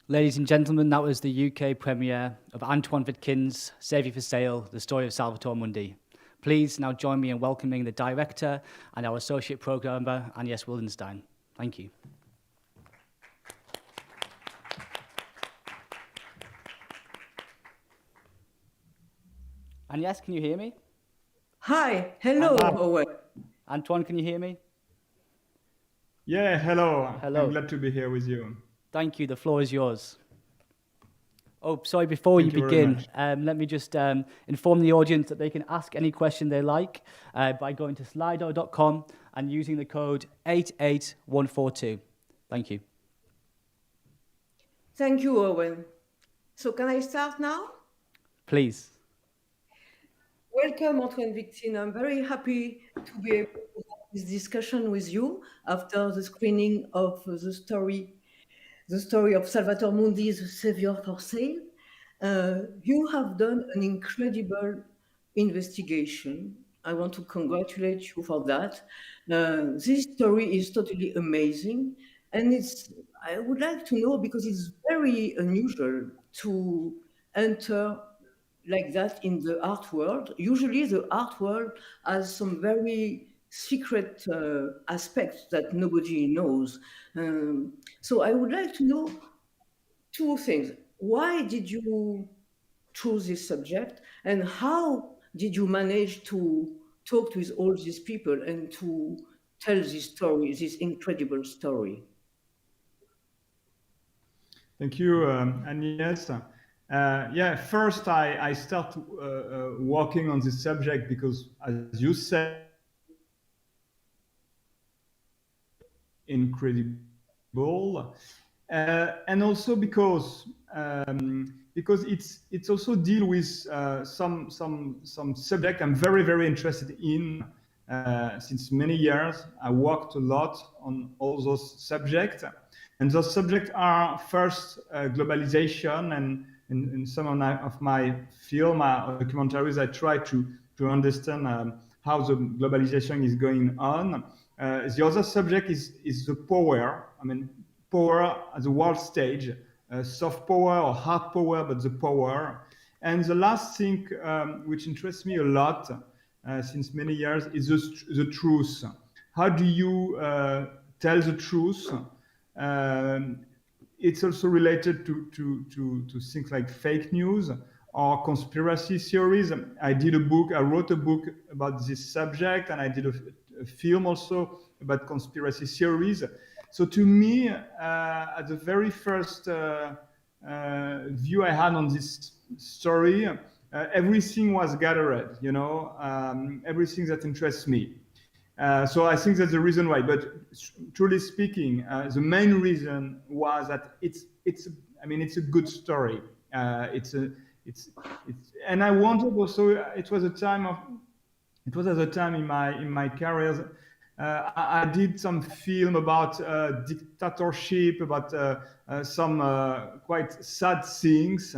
Ladies and gentlemen, that was the UK premiere of Antoine Vitkin's Save You for Sale, The Story of Salvator Mundi. Please now join me in welcoming the director and our associate programmer, Agnes Wildenstein. Thank you. Agnes, can you hear me? Hi, hello, Owen. Antoine, can you hear me? Yeah, hello. Hello. I'm glad to be here with you. Thank you. The floor is yours. Oh, sorry, before you begin, let me just inform the audience that they can ask any question they like by going to slido.com and using the code 88142. Thank you. Thank you, Owen. So can I start now? Please. Welcome, Antoine Victin. I'm very happy to be able to have this discussion with you after the screening of the story of Salvator Mundi's Savior for Sale. You have done an incredible investigation. I want to congratulate you for that. This story is totally amazing. And I would like to know, because it's very unusual to enter like that in the art world. Usually the art world has some very secret aspects that nobody knows. So I would like to know two things. Why did you choose this subject, and how did you manage to talk with all these people and to tell this story, this incredible story? Thank you, Agnes. Yeah, first I start working on this subject because, as you said, incredible, and also because it's also deal with some subject I'm very interested in since many years. I worked a lot on all those subjects, and those subjects are first globalization, and in some of my film documentaries I try to understand how the globalization is going on. The other subject is the power. I mean, power at the world stage, soft power or hard power, but the power. And the last thing which interests me a lot since many years is the truth. How do you tell the truth? It's also related to things like fake news or conspiracy theories. I wrote a book about this subject, and I did a film also about conspiracy theories. So to me, at the very first view I had on this story, everything was gathered, everything that interests me. So I think that's the reason why. But truly speaking, the main reason was that it's a good story. And I wanted also. It was at a time in my career. I did some film about dictatorship, about some quite sad things.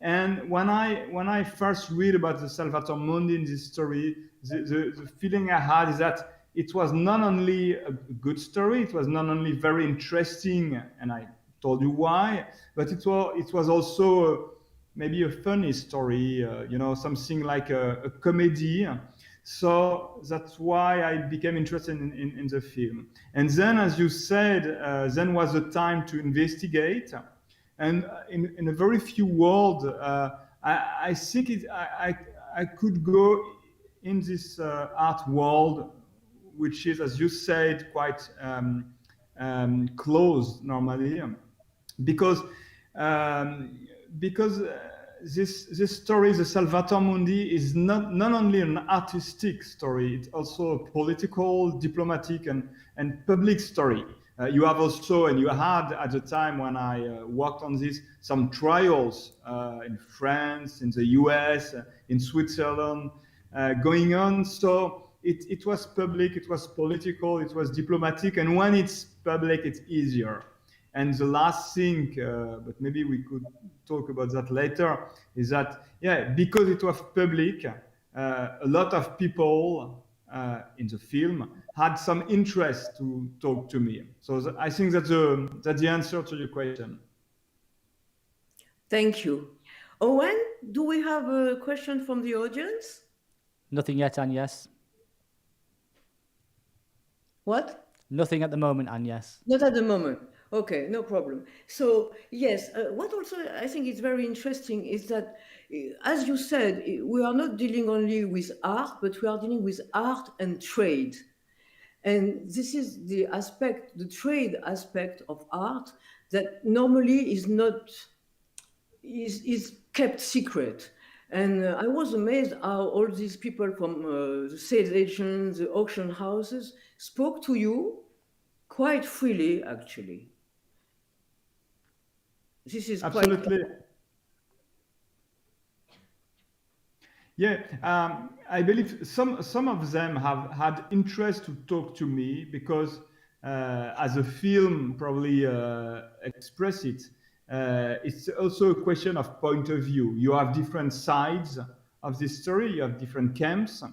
And when I first read about the Salvator Mundi in this story, the feeling I had is that it was not only a good story, it was not only very interesting, and I told you why, but it was also maybe a funny story, something like a comedy. So that's why I became interested in the film. And then, as you said, then was the time to investigate. And in a very few words, I think I could go in this art world, which is, as you said, quite closed normally, because this story, the Salvator Mundi, is not only an artistic story, it's also a political, diplomatic, and public story. You have also, and you had at the time when I worked on this, some trials in France, in the US, in Switzerland, going on. So it was public, it was political, it was diplomatic, and when it's public, it's easier. And the last thing, but maybe we could talk about that later, is that, because it was public, a lot of people in the film had some interest to talk to me. So I think that's the answer to your question. Thank you. Owen, do we have a question from the audience? Nothing yet, Agnes. What? Nothing at the moment, Agnes. Not at the moment. Okay, no problem. So yes, what also I think is very interesting is that, as you said, we are not dealing only with art, but we are dealing with art and trade. And this is the aspect, the trade aspect of art that normally is not, is kept secret. And I was amazed how all these people from the sales agents, the auction houses spoke to you quite freely, actually. This is Absolutely. Yeah, I believe some of them have had interest to talk to me because, as a film probably express it, it's also a question of point of view. You have different sides of this story. You have different camps,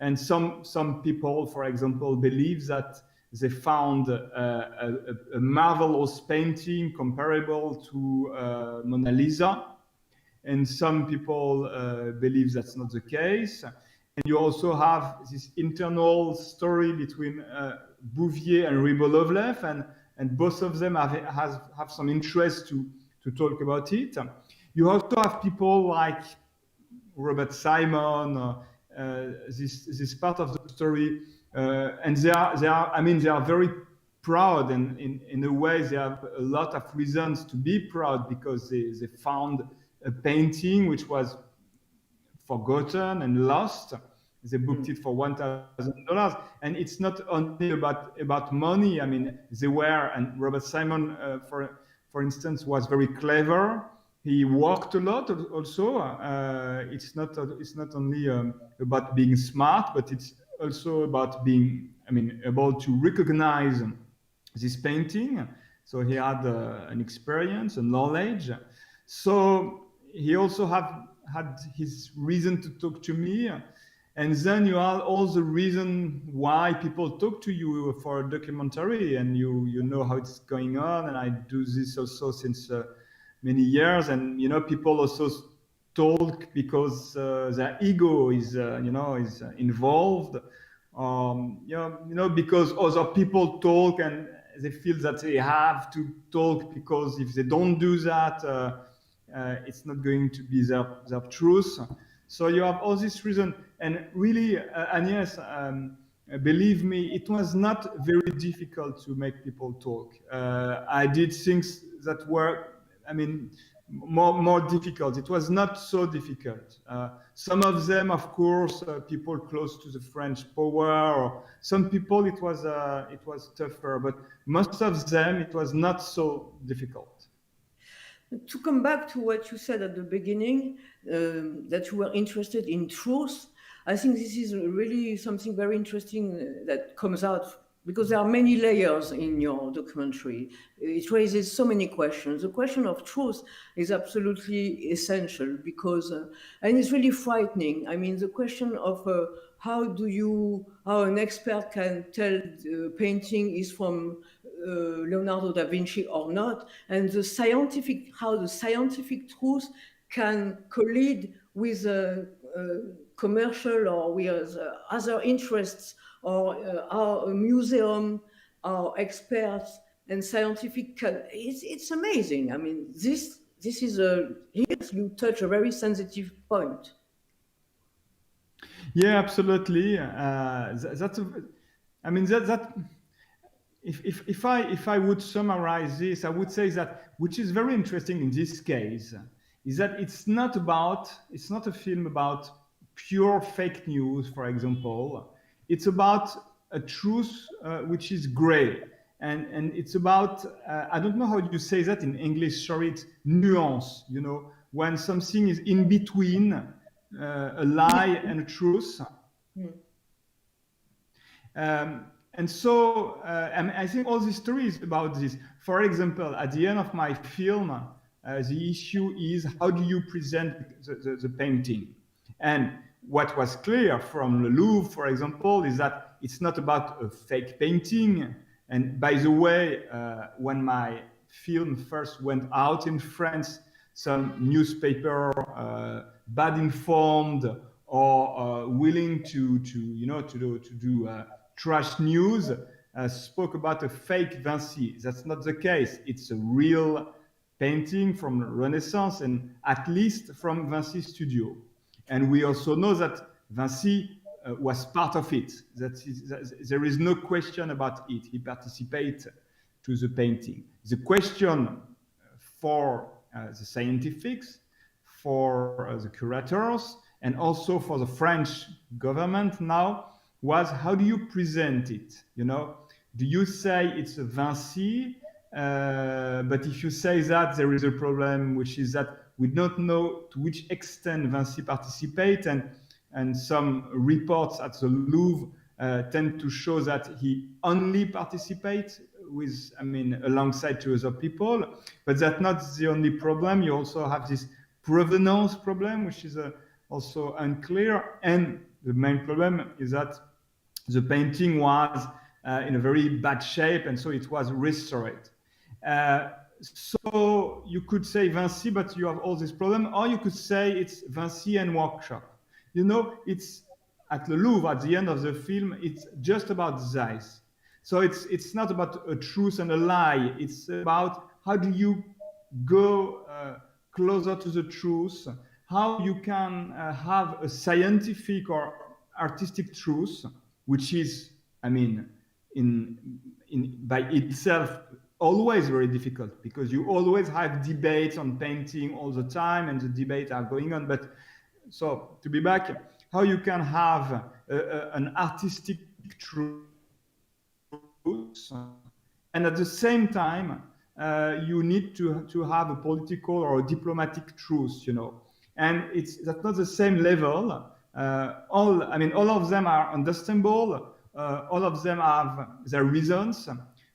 and some people, for example, believe that they found a marvelous painting comparable to Mona Lisa. And some people believe that's not the case. And you also have this internal story between Bouvier and Rybolovlev, and both of them have some interest to talk about it. You also have people like Robert Simon, this part of the story, and they are very proud, and in a way they have a lot of reasons to be proud because they found a painting which was forgotten and lost. They booked it for $1,000, and it's not only about money. I mean, they were, and Robert Simon, for instance, was very clever. He worked a lot also. It's not only about being smart, but it's also about being, able to recognize this painting. So he had an experience, a knowledge. So he also had his reason to talk to me. And then you have all the reason why people talk to you for a documentary, and you know how it's going on. And I do this also since many years. And people also talk because their ego is involved. Because other people talk and they feel that they have to talk, because if they don't do that, it's not going to be their truth. So you have all this reason. And really, Agnes, believe me, it was not very difficult to make people talk. I did things that were, more difficult. It was not so difficult. Some of them, of course, people close to the French power, or some people it was tougher, but most of them it was not so difficult. To come back to what you said at the beginning, that you were interested in truth, I think this is really something very interesting that comes out, because there are many layers in your documentary. It raises so many questions. The question of truth is absolutely essential, because, and it's really frightening. I mean, the question of how an expert can tell the painting is from Leonardo da Vinci or not, and how the scientific truth can collide with commercial or with other interests, or our museum, our experts and scientific. It's amazing. I mean, this is here you touch a very sensitive point. Yeah, absolutely. If I would summarize this, I would say that which is very interesting in this case is that it's not a film about pure fake news, for example. It's about a truth which is gray, and it's about I don't know how you say that in English. Sorry, it's nuance. When something is in between a lie and a truth. And so I think all the story is about this. For example, at the end of my film, the issue is how do you present the painting? And what was clear from the Louvre, for example, is that it's not about a fake painting. And by the way, when my film first went out in France, some newspaper bad informed or willing to do trash news spoke about a fake Vinci. That's not the case. It's a real painting from Renaissance and at least from Vinci studio. And we also know that Vinci was part of it. There is no question about it. He participated to the painting. The question for the scientists, for the curators, and also for the French government now was, how do you present it? Do you say it's a Vinci? But if you say that, there is a problem, which is that we don't know to which extent Vinci participate, and some reports at the Louvre tend to show that he only participates alongside two other people. But that's not the only problem. You also have this provenance problem, which is also unclear. And the main problem is that the painting was in a very bad shape, and so it was restored. So you could say Vinci, but you have all this problem, or you could say it's Vinci and workshop. It's at the Louvre, at the end of the film, it's just about Zeiss. So it's not about a truth and a lie. It's about how do you go closer to the truth, how you can have a scientific or artistic truth, which is, by itself, always very difficult, because you always have debates on painting all the time, and the debates are going on. But so to be back, how you can have an artistic truth, and at the same time, you need to have a political or a diplomatic truth, and that's not the same level. All of them are understandable. All of them have their reasons,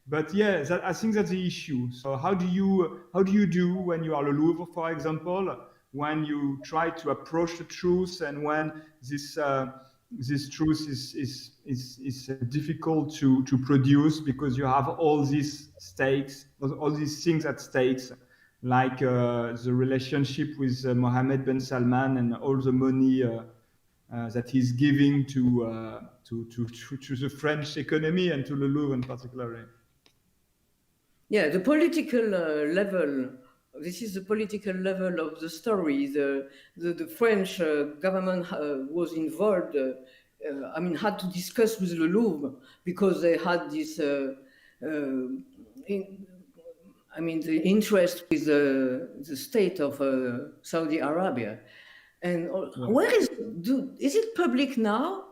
but yeah, I think that's the issue. So how do you do when you are at the Louvre, for example, when you try to approach the truth, and when this truth is difficult to produce, because you have all these stakes, all these things at stakes, like the relationship with Mohammed bin Salman and all the money that he's giving to the French economy and to the Louvre in particular. Yeah, the political level. This is the political level of the story. The French government was involved. Had to discuss with the Louvre, because they had this. The interest with the state of Saudi Arabia, and where is it public now?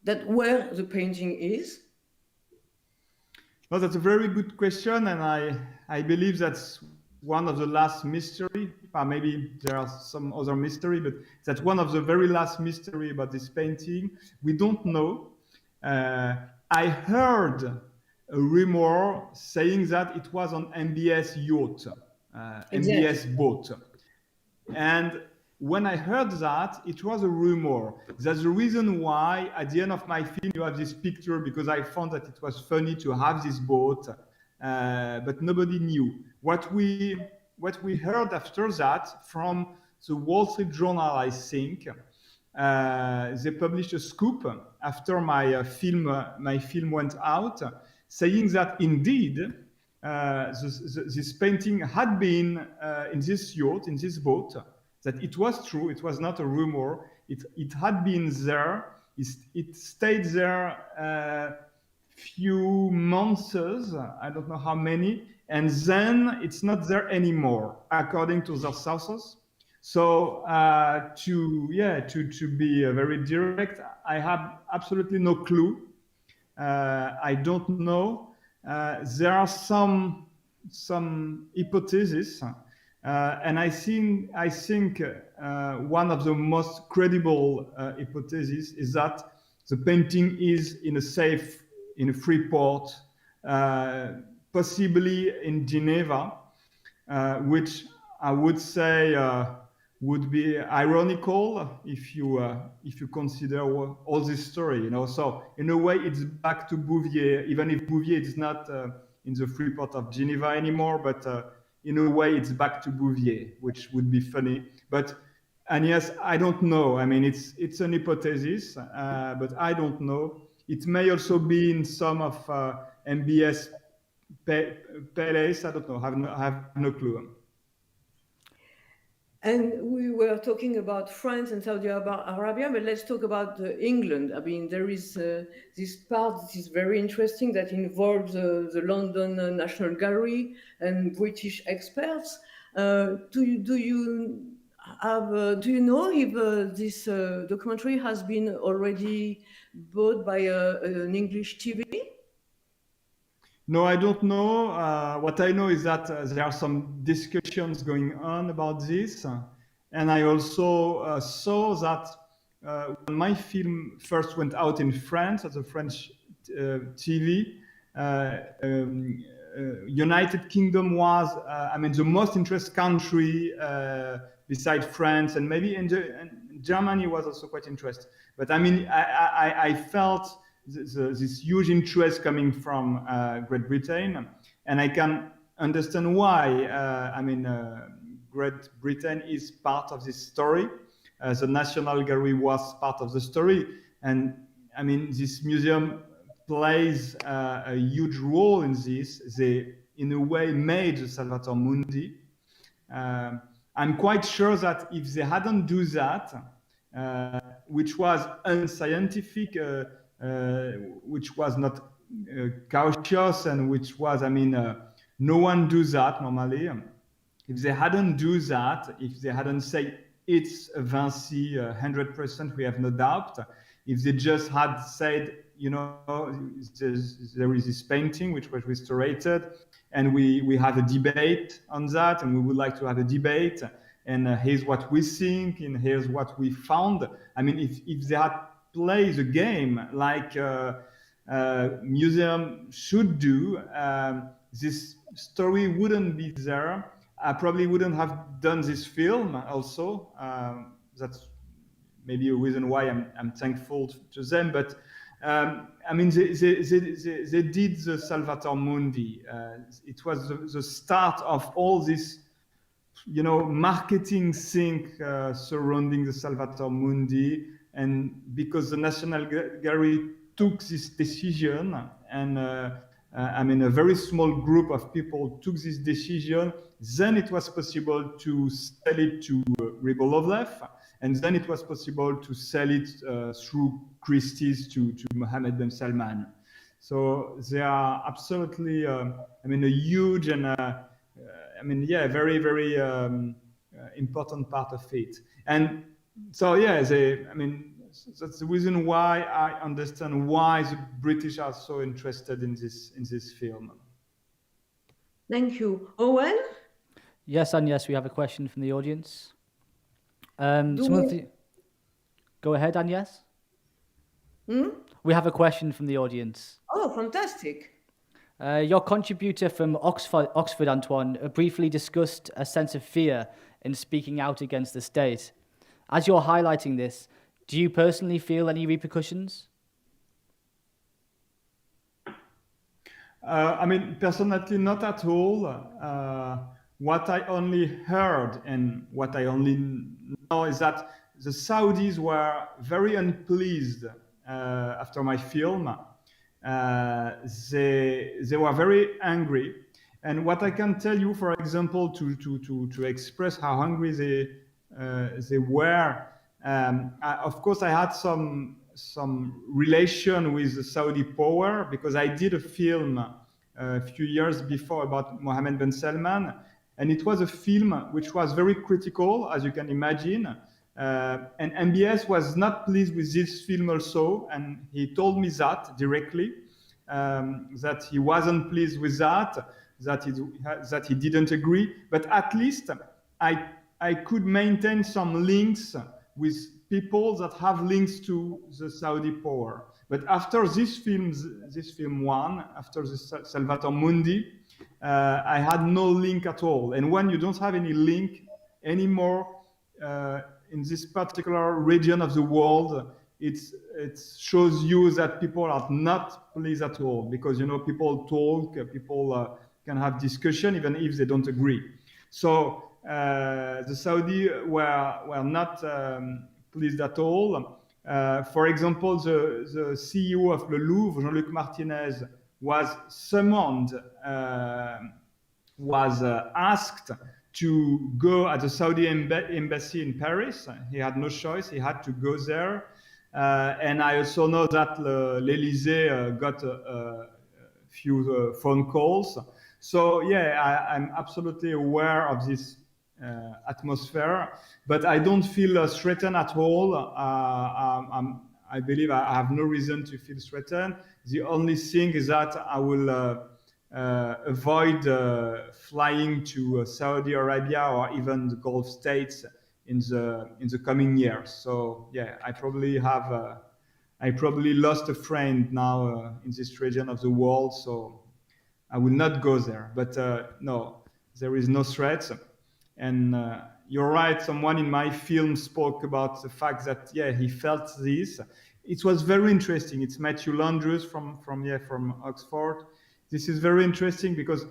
That where the painting is? Well, that's a very good question, and I believe that's one of the last mystery. Maybe there are some other mystery, but that's one of the very last mystery about this painting. We don't know. I heard a rumor saying that it was on MBS yacht, MBS boat, and when I heard that, it was a rumor. That's the reason why at the end of my film you have this picture, because I found that it was funny to have this boat, but nobody knew. What we heard after that from the Wall Street Journal, I think, they published a scoop after my film went out, saying that indeed this painting had been in this yacht, in this boat. That it was true, it was not a rumor, it had been there, it stayed there few months, I don't know how many, and then it's not there anymore, according to the sources. So to be very direct, I have absolutely no clue. I don't know. There are some hypotheses. And I think one of the most credible hypotheses is that the painting is in a free port, possibly in Geneva, which I would say would be ironical if you consider all this story. So in a way, it's back to Bouvier, even if Bouvier is not in the free port of Geneva anymore, but in a way it's back to Bouvier, which would be funny. And yes, I don't know. I mean, it's an hypothesis, but I don't know. It may also be in some of MBS Palace. I don't know. I have no clue. And we were talking about France and Saudi Arabia, but let's talk about England. I mean, there is this part that is very interesting that involves the London National Gallery and British experts. Do you know if this documentary has been already bought by an English TV? No, I don't know. What I know is that there are some discussions going on about this. And I also saw that when my film first went out in France as a French TV, United Kingdom was, the most interested country beside France, and maybe and Germany was also quite interested. But I felt this huge interest coming from Great Britain, and I can understand why. Great Britain is part of this story. The National Gallery was part of the story, and this museum plays a huge role in this. They, in a way, made the Salvator Mundi. I'm quite sure that if they hadn't do that, which was unscientific, which was not cautious, and which was, no one do that normally. If they hadn't do that, if they hadn't said it's a Vinci 100%, we have no doubt. If they just had said, there is this painting which was restored, and we have a debate on that, and we would like to have a debate, and here's what we think, and here's what we found. If they had played the game like museum should do, this story wouldn't be there. I probably wouldn't have done this film also. That's maybe a reason why I'm thankful to them. But they did the Salvator Mundi. It was the start of all this, marketing thing surrounding the Salvator Mundi. And because the National Gallery took this decision, and a very small group of people took this decision, then it was possible to sell it to Rybolovlev, and then it was possible to sell it through Christie's to Mohammed bin Salman. So they are absolutely, a huge and, very, very important part of it. And so, that's the reason why I understand why the British are so interested in this film. Thank you. Owen? Yes, and yes, we have a question from the audience. Go ahead, Agnes. We have a question from the audience. Oh, fantastic. Your contributor from Oxford, Antoine, briefly discussed a sense of fear in speaking out against the state. As you're highlighting this, do you personally feel any repercussions? Personally, not at all. What I only heard and what I only know is that the Saudis were very unpleased after my film. They were very angry. And what I can tell you, for example, to express how angry they were, of course, I had some relation with the Saudi power because I did a film a few years before about Mohammed bin Salman, and it was a film which was very critical, as you can imagine. And MBS was not pleased with this film also, and he told me that directly, that he wasn't pleased with that he didn't agree. But at least I could maintain some links with people that have links to the Saudi power. But after this film won, after the Salvator Mundi, I had no link at all. And when you don't have any link anymore in this particular region of the world, it shows you that people are not pleased at all, because people talk, people can have discussion even if they don't agree. So the Saudi were not pleased at all. For example, the CEO of the Louvre, Jean-Luc Martinez, was summoned, was asked to go at the Saudi embassy in Paris. He had no choice; he had to go there. And I also know that l'Élysée got a few phone calls. So yeah, I'm absolutely aware of this atmosphere, but I don't feel threatened at all. I believe I have no reason to feel threatened. The only thing is that I will avoid flying to Saudi Arabia or even the Gulf states in the coming years. So yeah, I probably lost a friend now in this region of the world. So I will not go there. But no, there is no threat. And you're right. Someone in my film spoke about the fact that he felt this. It was very interesting. It's Matthew Landrus from Oxford. This is very interesting because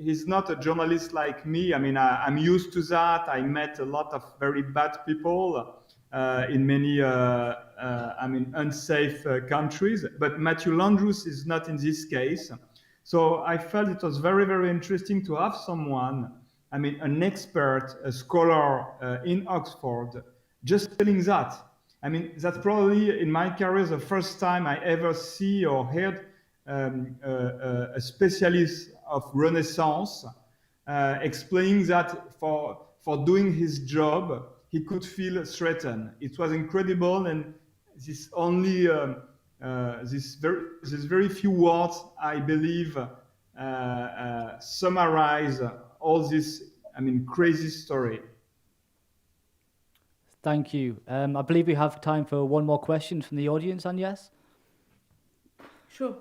he's not a journalist like me. I mean, I'm used to that. I met a lot of very bad people in many, unsafe countries. But Matthew Landrus is not in this case. So I felt it was very, very interesting to have someone, an expert, a scholar in Oxford, just telling that. I mean, that's probably in my career the first time I ever see or heard a specialist of Renaissance explaining that for doing his job, he could feel threatened. It was incredible, and this only these very few words, I believe, summarize all this, crazy story. Thank you. I believe we have time for one more question from the audience, Agnès. Sure.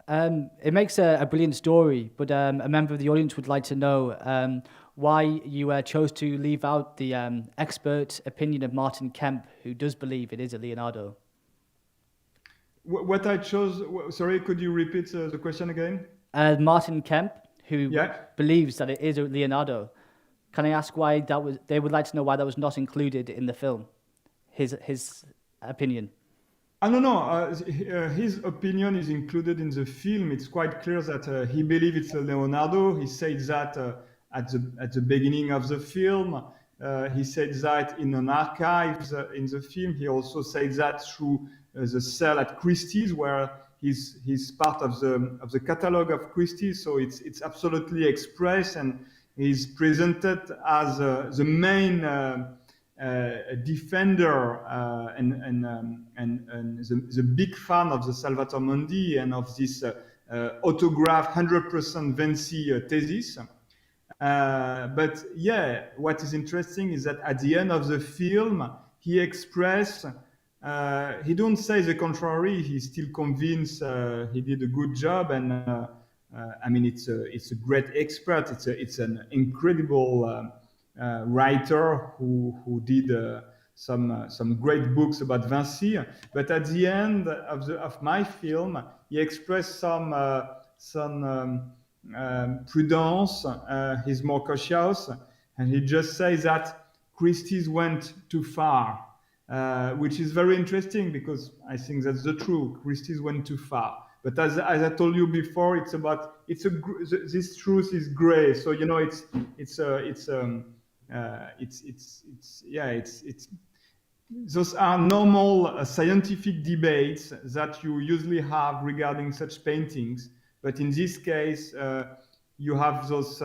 It makes a brilliant story, but a member of the audience would like to know why you chose to leave out the expert opinion of Martin Kemp, who does believe it is a Leonardo. What I chose, sorry, could you repeat the question again? Martin Kemp, who believes that it is a Leonardo. Can I ask why they would like to know why that was not included in the film, his opinion? No. His opinion is included in the film. It's quite clear that he believes it's a Leonardo. He said that at the beginning of the film. He said that in an archive in the film. He also said that through the cell at Christie's, where he's part of the catalog of Christie's. So it's absolutely expressed, and he's presented as the main defender and the big fan of the Salvator Mundi and of this autograph 100% Vinci thesis. But what is interesting is that at the end of the film, he expressed, he don't say the contrary. He's still convinced he did a good job, and it's a great expert. It's an incredible writer who did some great books about Vinci. But at the end of my film, he expressed some prudence. He's more cautious, and he just says that Christie's went too far, which is very interesting because I think that's the truth. Christie's went too far. But as I told you before, this truth is gray. So those are normal scientific debates that you usually have regarding such paintings. But in this case, you have those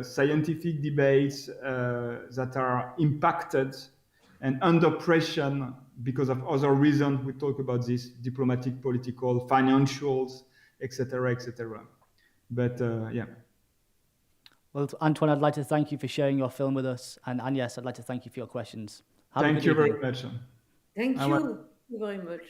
scientific debates that are impacted and under pressure because of other reasons. We talk about this: diplomatic, political, financials, etc., etc. But Well, Antoine, I'd like to thank you for sharing your film with us, and Agnès, I'd like to thank you for your questions. Thank you very much. Thank you very much.